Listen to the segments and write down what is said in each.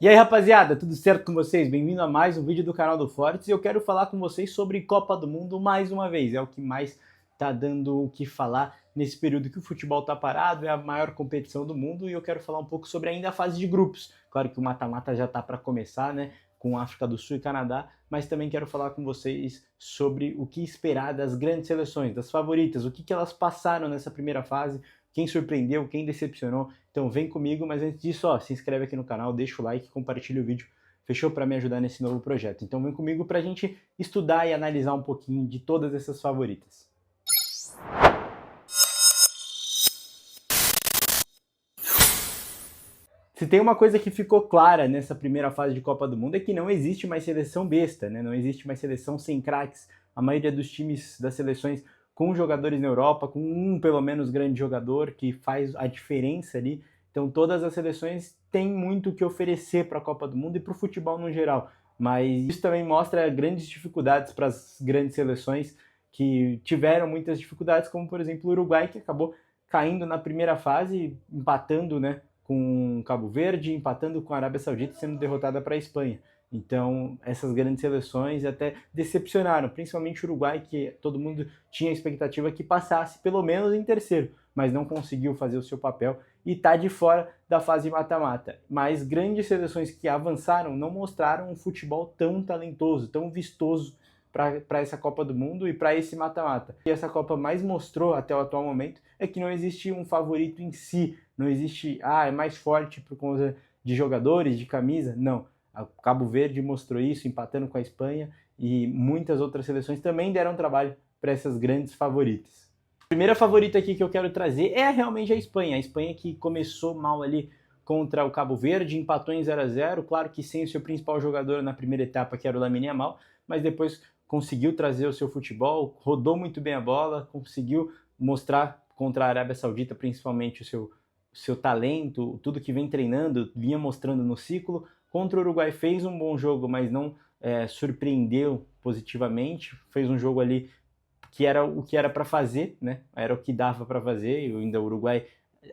E aí, rapaziada, tudo certo com vocês? Bem-vindo a mais um vídeo do canal do Fortes e eu quero falar com vocês sobre Copa do Mundo mais uma vez. É o que mais tá dando o que falar nesse período que o futebol tá parado, é a maior competição do mundo e eu quero falar um pouco sobre ainda a fase de grupos. Claro que o mata-mata já tá para começar, né, com África do Sul e Canadá, mas também quero falar com vocês sobre o que esperar das grandes seleções, das favoritas, o que elas passaram nessa primeira fase, quem surpreendeu, quem decepcionou. Então vem comigo, mas antes disso, ó, se inscreve aqui no canal, deixa o like, compartilha o vídeo, fechou? Para me ajudar nesse novo projeto. Então vem comigo para a gente estudar e analisar um pouquinho de todas essas favoritas. Se tem uma coisa que ficou clara nessa primeira fase de Copa do Mundo é que não existe mais seleção besta, né? Não existe mais seleção sem craques. A maioria dos times das seleções com jogadores na Europa, com um pelo menos grande jogador que faz a diferença ali. Então todas as seleções têm muito o que oferecer para a Copa do Mundo e para o futebol no geral. Mas isso também mostra grandes dificuldades para as grandes seleções que tiveram muitas dificuldades, como por exemplo o Uruguai, que acabou caindo na primeira fase, empatando, né, com Cabo Verde, empatando com a Arábia Saudita e sendo derrotada para a Espanha. Então, essas grandes seleções até decepcionaram, principalmente o Uruguai, que todo mundo tinha a expectativa que passasse pelo menos em terceiro, mas não conseguiu fazer o seu papel e está de fora da fase mata-mata. Mas grandes seleções que avançaram não mostraram um futebol tão talentoso, tão vistoso para essa Copa do Mundo e para esse mata-mata. O que essa Copa mais mostrou até o atual momento é que não existe um favorito em si, não existe, é mais forte por conta de jogadores, de camisa, não. O Cabo Verde mostrou isso, empatando com a Espanha, e muitas outras seleções também deram trabalho para essas grandes favoritas. A primeira favorita aqui que eu quero trazer é realmente a Espanha que começou mal ali contra o Cabo Verde, empatou em 0-0, claro que sem o seu principal jogador na primeira etapa, que era o Lamine Yamal, mas depois conseguiu trazer o seu futebol, rodou muito bem a bola, conseguiu mostrar contra a Arábia Saudita principalmente o seu talento, tudo que vem treinando, vinha mostrando no ciclo. Contra o Uruguai fez um bom jogo, mas não surpreendeu positivamente, fez um jogo ali que era o que era para fazer, né? Era o que dava para fazer, e ainda o Uruguai,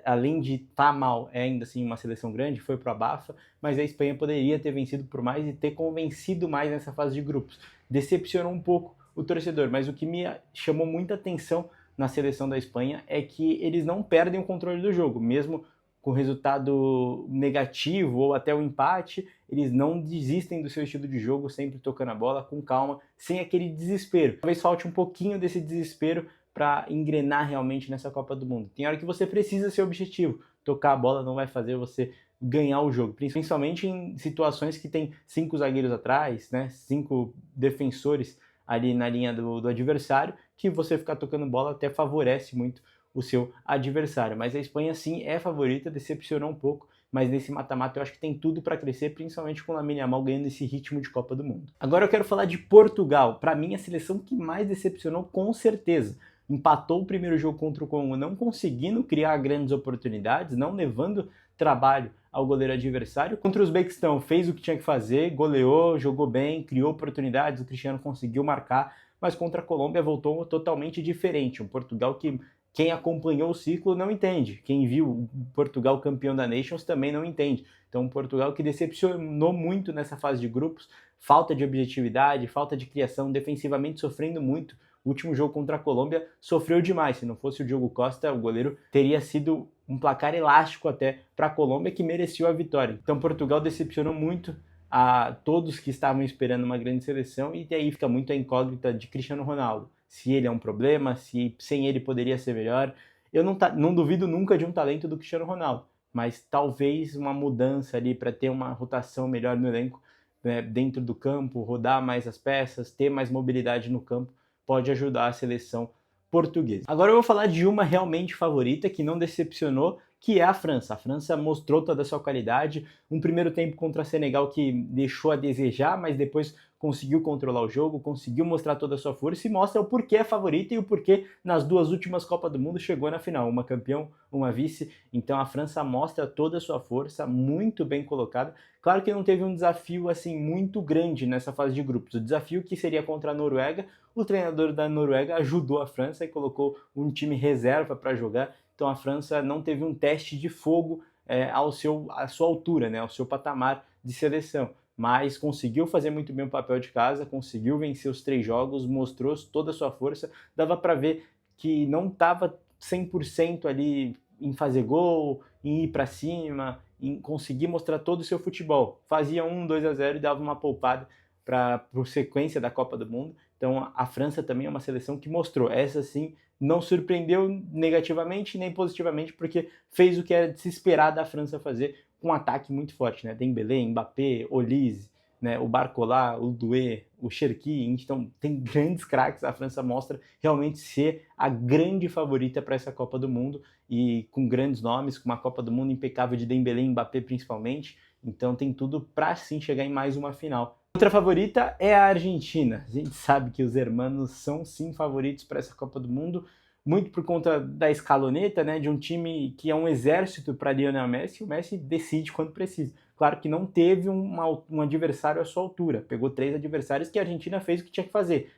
além de estar mal, é ainda assim uma seleção grande, foi para a Bafa, mas a Espanha poderia ter vencido por mais e ter convencido mais nessa fase de grupos. Decepcionou um pouco o torcedor, mas o que me chamou muita atenção na seleção da Espanha é que eles não perdem o controle do jogo, mesmo com resultado negativo ou até o empate, eles não desistem do seu estilo de jogo, sempre tocando a bola com calma, sem aquele desespero. Talvez falte um pouquinho desse desespero para engrenar realmente nessa Copa do Mundo. Tem hora que você precisa ser objetivo, tocar a bola não vai fazer você ganhar o jogo, principalmente em situações que tem 5 zagueiros atrás, né, 5 defensores ali na linha do adversário, que você ficar tocando bola até favorece muito o seu adversário. Mas a Espanha sim é favorita, decepcionou um pouco, mas nesse mata-mata eu acho que tem tudo para crescer, principalmente com o Lamine Yamal ganhando esse ritmo de Copa do Mundo. Agora eu quero falar de Portugal, para mim a seleção que mais decepcionou com certeza. Empatou o primeiro jogo contra o Congo, não conseguindo criar grandes oportunidades, não levando trabalho ao goleiro adversário. Contra o Uzbequistão fez o que tinha que fazer, goleou, jogou bem, criou oportunidades, o Cristiano conseguiu marcar, mas contra a Colômbia voltou totalmente diferente. Um Portugal que quem acompanhou o ciclo não entende. Quem viu o Portugal campeão da Nations também não entende. Então, um Portugal que decepcionou muito nessa fase de grupos, falta de objetividade, falta de criação, defensivamente sofrendo muito. O último jogo contra a Colômbia sofreu demais. Se não fosse o Diogo Costa, o goleiro teria sido um placar elástico até para a Colômbia, que mereceu a vitória. Então, Portugal decepcionou muito a todos que estavam esperando uma grande seleção, e daí fica muito a incógnita de Cristiano Ronaldo. Se ele é um problema, se sem ele poderia ser melhor. Eu não duvido nunca de um talento do Cristiano Ronaldo, mas talvez uma mudança ali para ter uma rotação melhor no elenco, né, dentro do campo, rodar mais as peças, ter mais mobilidade no campo, pode ajudar a seleção portuguesa. Agora eu vou falar de uma realmente favorita que não decepcionou, que é a França. A França mostrou toda a sua qualidade, um primeiro tempo contra a Senegal que deixou a desejar, mas depois conseguiu controlar o jogo, conseguiu mostrar toda a sua força e mostra o porquê é favorita e o porquê nas duas últimas Copas do Mundo chegou na final, uma campeão, uma vice. Então a França mostra toda a sua força, muito bem colocada. Claro que não teve um desafio assim muito grande nessa fase de grupos. O desafio que seria contra a Noruega, o treinador da Noruega ajudou a França e colocou um time reserva para jogar. Então a França não teve um teste de fogo à sua altura, né, ao seu patamar de seleção, mas conseguiu fazer muito bem o papel de casa, conseguiu vencer os 3 jogos, mostrou toda a sua força, dava para ver que não estava 100% ali em fazer gol, em ir para cima, em conseguir mostrar todo o seu futebol. Fazia 1-2-0 e dava uma poupada para a sequência da Copa do Mundo. Então a França também é uma seleção que mostrou, essa sim não surpreendeu negativamente nem positivamente, porque fez o que era de se esperar da França fazer, com um ataque muito forte, né? Dembélé, Mbappé, Olise, né? O Barcola, o Doué, o Cherki, então tem grandes craques. A França mostra realmente ser a grande favorita para essa Copa do Mundo, e com grandes nomes, com uma Copa do Mundo impecável de Dembélé e Mbappé principalmente, então tem tudo para sim chegar em mais uma final. Outra favorita é a Argentina. A gente sabe que os hermanos são sim favoritos para essa Copa do Mundo, muito por conta da escaloneta, né, de um time que é um exército para Lionel Messi. O Messi decide quando precisa. Claro que não teve um adversário à sua altura. Pegou 3 adversários que a Argentina fez o que tinha que fazer.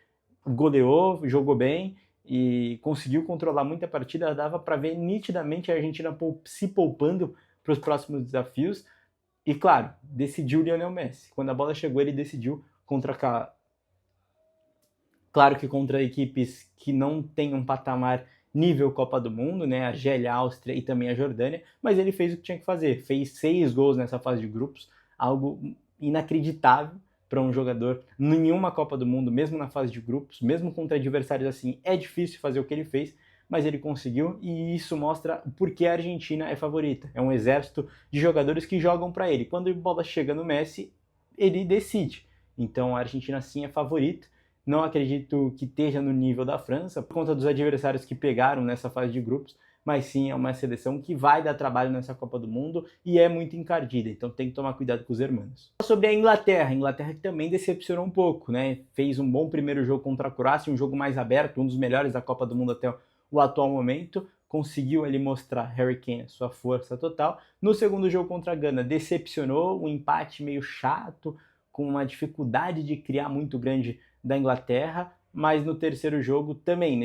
Goleou, jogou bem e conseguiu controlar muita partida. Dava para ver nitidamente a Argentina se poupando para os próximos desafios. E claro, decidiu o Lionel Messi. Quando a bola chegou, ele decidiu claro que contra equipes que não têm um patamar nível Copa do Mundo, né? A Argélia, a Áustria e também a Jordânia, mas ele fez o que tinha que fazer. Fez 6 gols nessa fase de grupos, algo inacreditável para um jogador. Nenhuma Copa do Mundo, mesmo na fase de grupos, mesmo contra adversários assim, é difícil fazer o que ele fez, mas ele conseguiu, e isso mostra por que a Argentina é favorita. É um exército de jogadores que jogam para ele. Quando a bola chega no Messi, ele decide. Então a Argentina sim é favorita. Não acredito que esteja no nível da França, por conta dos adversários que pegaram nessa fase de grupos, mas sim é uma seleção que vai dar trabalho nessa Copa do Mundo e é muito encardida, então tem que tomar cuidado com os hermanos. Sobre a Inglaterra que também decepcionou um pouco, né? Fez um bom primeiro jogo contra a Croácia, um jogo mais aberto, um dos melhores da Copa do Mundo até o atual momento, conseguiu ali mostrar Harry Kane a sua força total. No segundo jogo contra a Gana, decepcionou, um empate meio chato, com uma dificuldade de criar muito grande da Inglaterra, mas no terceiro jogo também,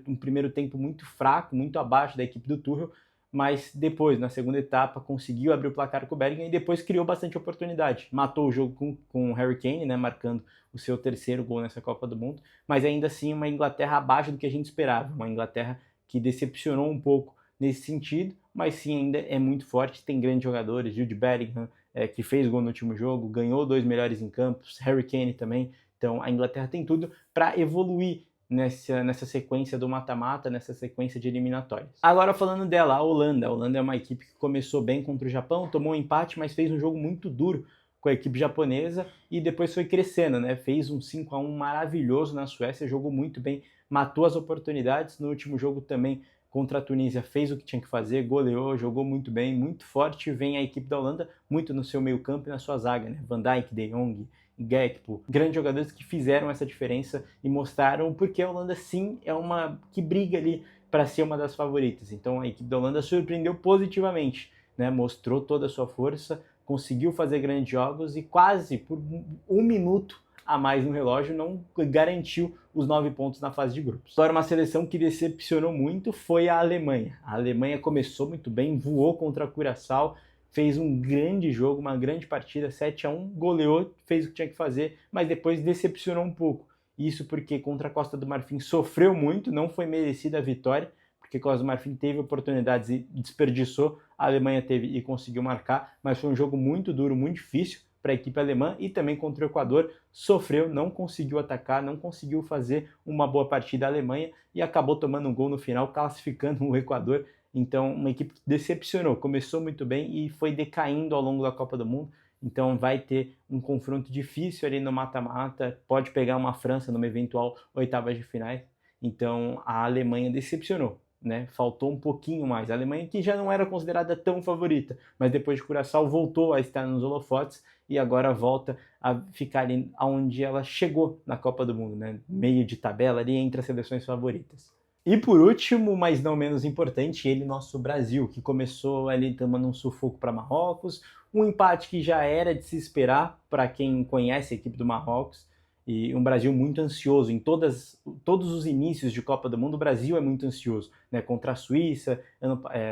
um primeiro tempo muito fraco, muito abaixo da equipe do Tuchel, mas depois, na segunda etapa, conseguiu abrir o placar com o Bellingham e depois criou bastante oportunidade. Matou o jogo com o Harry Kane, né, marcando o seu terceiro gol nessa Copa do Mundo, mas ainda assim uma Inglaterra abaixo do que a gente esperava, uma Inglaterra que decepcionou um pouco nesse sentido, mas sim ainda é muito forte, tem grandes jogadores, Jude Bellingham, que fez gol no último jogo, ganhou 2 melhores em campos, Harry Kane também. Então a Inglaterra tem tudo para evoluir nessa sequência do mata-mata, nessa sequência de eliminatórias. Agora falando dela, a Holanda. A Holanda é uma equipe que começou bem contra o Japão, tomou um empate, mas fez um jogo muito duro com a equipe japonesa e depois foi crescendo, né? Fez um 5-1 maravilhoso na Suécia, jogou muito bem, matou as oportunidades. No último jogo também contra a Tunísia fez o que tinha que fazer, goleou, jogou muito bem, muito forte. Vem a equipe da Holanda muito no seu meio campo e na sua zaga, né? Van Dijk, De Jong, Gakpo, grandes jogadores que fizeram essa diferença e mostraram porque a Holanda sim é uma que briga ali para ser uma das favoritas. Então a equipe da Holanda surpreendeu positivamente, né? Mostrou toda a sua força, conseguiu fazer grandes jogos e quase por um minuto a mais no relógio não garantiu os 9 pontos na fase de grupos. Agora uma seleção que decepcionou muito foi a Alemanha. A Alemanha começou muito bem, voou contra a Curaçao, fez um grande jogo, uma grande partida, 7-1, goleou, fez o que tinha que fazer, mas depois decepcionou um pouco. Isso porque contra a Costa do Marfim sofreu muito, não foi merecida a vitória, porque a Costa do Marfim teve oportunidades e desperdiçou, a Alemanha teve e conseguiu marcar, mas foi um jogo muito duro, muito difícil para a equipe alemã, e também contra o Equador sofreu, não conseguiu atacar, não conseguiu fazer uma boa partida a Alemanha e acabou tomando um gol no final, classificando o Equador. Então, uma equipe que decepcionou, começou muito bem e foi decaindo ao longo da Copa do Mundo. Então, vai ter um confronto difícil ali no mata-mata, pode pegar uma França numa eventual oitavas de finais. Então, a Alemanha decepcionou, né? Faltou um pouquinho mais. A Alemanha que já não era considerada tão favorita, mas depois de Curaçao voltou a estar nos holofotes e agora volta a ficar ali onde ela chegou na Copa do Mundo, né? Meio de tabela ali entre as seleções favoritas. E por último, mas não menos importante, ele, nosso Brasil, que começou ali tomando um sufoco para Marrocos, um empate que já era de se esperar para quem conhece a equipe do Marrocos, e um Brasil muito ansioso. Em todos os inícios de Copa do Mundo, o Brasil é muito ansioso, né? Contra a Suíça,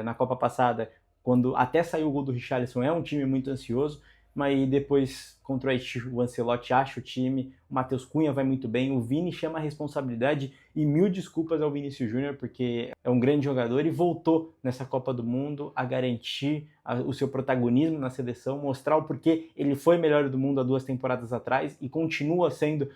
na Copa passada, quando até saiu o gol do Richarlison, é um time muito ansioso. mas depois contra o Haiti o Ancelotti acha o time, o Matheus Cunha vai muito bem, o Vini chama a responsabilidade e mil desculpas ao Vinícius Júnior, porque é um grande jogador e voltou nessa Copa do Mundo a garantir o seu protagonismo na seleção, mostrar o porquê ele foi melhor do mundo há 2 temporadas atrás e continua sendo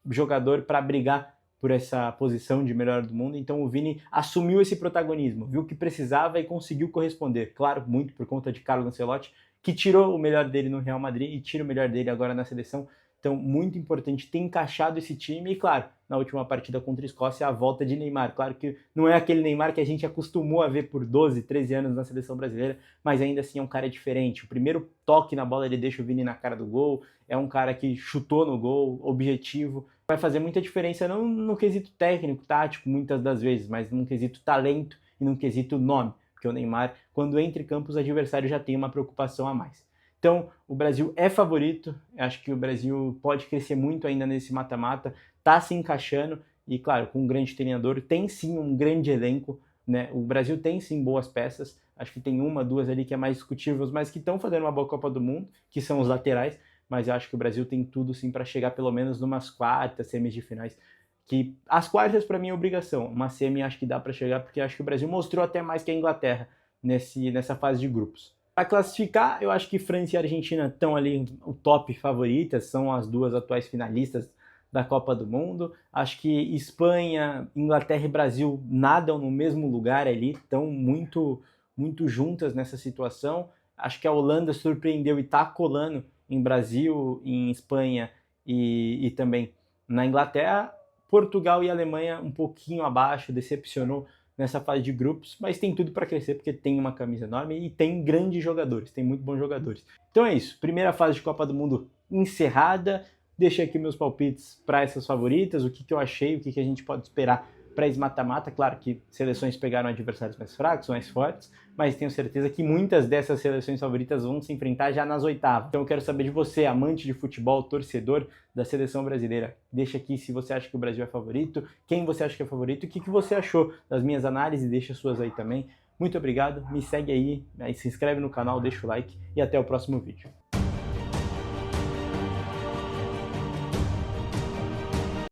jogador para brigar por essa posição de melhor do mundo. Então o Vini assumiu esse protagonismo, viu que precisava e conseguiu corresponder, claro, muito por conta de Carlo Ancelotti, que tirou o melhor dele no Real Madrid e tira o melhor dele agora na seleção. Então, muito importante ter encaixado esse time e, claro, na última partida contra a Escócia, a volta de Neymar. Claro que não é aquele Neymar que a gente acostumou a ver por 12, 13 anos na seleção brasileira, mas ainda assim é um cara diferente. O primeiro toque na bola ele deixa o Vini na cara do gol, é um cara que chutou no gol, objetivo. Vai fazer muita diferença não no quesito técnico, tático, muitas das vezes, mas num quesito talento e num quesito nome. Porque o Neymar, quando entra em campo, os adversários já têm uma preocupação a mais. Então, o Brasil é favorito, acho que o Brasil pode crescer muito ainda nesse mata-mata, tá se encaixando e, claro, com um grande treinador, tem sim um grande elenco, né? O Brasil tem sim boas peças, acho que tem uma, duas ali que é mais discutíveis, mas que estão fazendo uma boa Copa do Mundo, que são os laterais, mas eu acho que o Brasil tem tudo sim para chegar pelo menos numas quartas, semis de finais, que as quartas para mim é obrigação, uma semi acho que dá para chegar, porque acho que o Brasil mostrou até mais que a Inglaterra nessa fase de grupos. Para classificar, eu acho que França e Argentina estão ali o top favoritas, são as duas atuais finalistas da Copa do Mundo. Acho que Espanha, Inglaterra e Brasil nadam no mesmo lugar ali, estão muito, muito juntas nessa situação. Acho que a Holanda surpreendeu e está colando em Brasil, em Espanha e também na Inglaterra. Portugal e Alemanha um pouquinho abaixo, decepcionou nessa fase de grupos, mas tem tudo para crescer porque tem uma camisa enorme e tem grandes jogadores, tem muito bons jogadores. Então é isso, primeira fase de Copa do Mundo encerrada. Deixei aqui meus palpites para essas favoritas, o que eu achei, o que a gente pode esperar para esse mata-mata. Claro que seleções pegaram adversários mais fracos, mais fortes, mas tenho certeza que muitas dessas seleções favoritas vão se enfrentar já nas oitavas. Então eu quero saber de você, amante de futebol, torcedor da seleção brasileira. Deixa aqui se você acha que o Brasil é favorito, quem você acha que é favorito, o que você achou das minhas análises, deixa suas aí também. Muito obrigado, me segue aí, se inscreve no canal, deixa o like e até o próximo vídeo.